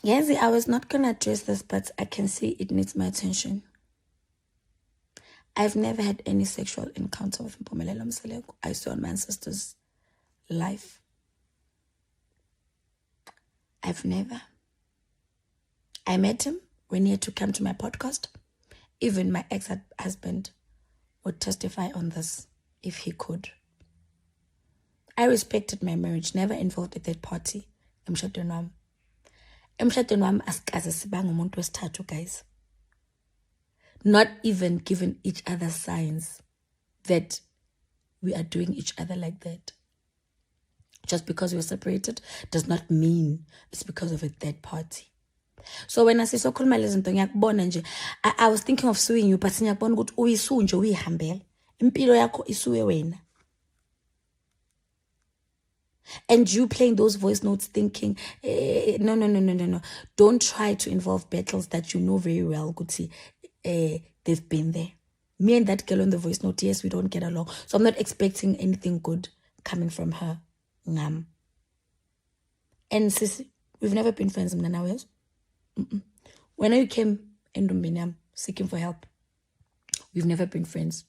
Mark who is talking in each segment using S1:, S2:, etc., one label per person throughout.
S1: Yes, I was not gonna address this, but I can see it needs my attention. I've never had any sexual encounter with Mpumelelo Mseleko. I saw on my ancestors' life. I've never. I met him when he had to come to my podcast. Even my ex-husband would testify on this if he could. I respected my marriage, never involved a third party. Emshadweni wami. Emshadweni wami asikaze sibanga umuntu wesithathu, guys. Not even giving each other signs that we are doing each other like that. Just because we're separated does not mean it's because of a third party. So when I say sokhuluma lezinto ngiyakubona nje, I was thinking of suing you, but ngiyakubona ukuthi uyisu nje uyihambela. Impilo yakho isuwe wena. And you playing those voice notes thinking, no. Don't try to involve battles that you know very well, Guti. They've been there. Me and that girl on the voice note, yes, we don't get along. So I'm not expecting anything good coming from her. Ngam. And Sissy, we've never been friends, Mnana Wes. When you came in Dumbiniam seeking for help, we've never been friends.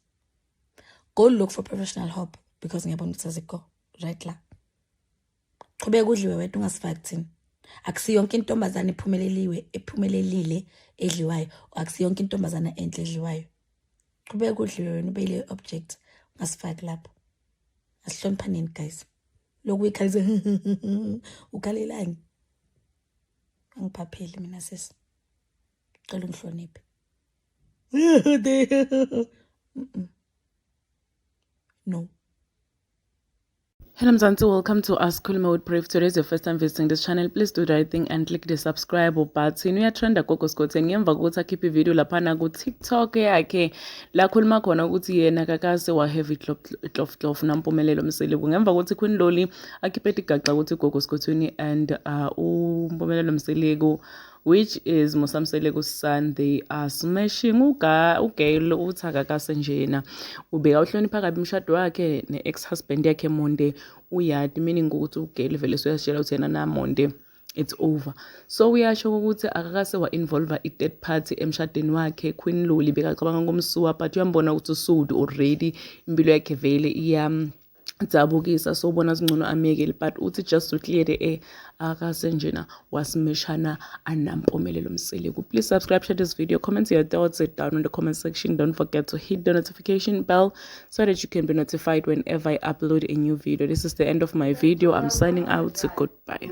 S1: Go look for professional help because ngiyabona ukuthi azikho right la. Qhubeka udliwe wethu ungasifaki thina. Akusiyo yonke intombazana ephumelelile edliwayo, akusiyo yonke intombazana enhle edliwayo. Qhubeka udliwe wena ube ile object ungasifaki lapho. Asihloniphaneni guys. Lokhu ikhalise ukhalelani. Angiphapheli mina sisi. Cela ungihloniphe. No.
S2: Hello Mzansi, welcome to Ask Khuluma with Pray. If today is your first time visiting this channel, please do the right thing and click the subscribe button. Uyathanda gogo Scott ngemva kokuthi akhiphe video laphana ku TikTok yakhe la khuluma khona ukuthi yena kakase wa heavy clof naMpumelelo Mseleko ngemva kokuthi Queen Loli akhiphe igaxa ukuthi gogo Scott and uMpumelelo Mseleko, which is Musa Mseleko's son, they are smashing. Ugail uthi akakase njena ubeka uhlonipha kabi umshado wakhe ne-ex-husband yakhe Monde uyadi, meaning ukuthi ugail vele soyashela ukuthi yena na Monde it's over. So uyasho ukuthi akakase wa involve i-third party emshadweni wakhe. Queen Loli bekacabanga ngomsuwa, but uyambona ukuthi usudu already, impilo yakhe vele Zabukisa, so bona zingcono amekele, but uthi just to clear the air akase njena wasimeshana anaMpumelelo Mseleko. Please subscribe, share this video, comment your thoughts down in the comment section. Don't forget to hit the notification bell so that you can be notified whenever I upload a new video. This is the end of my video. I'm signing out. Goodbye.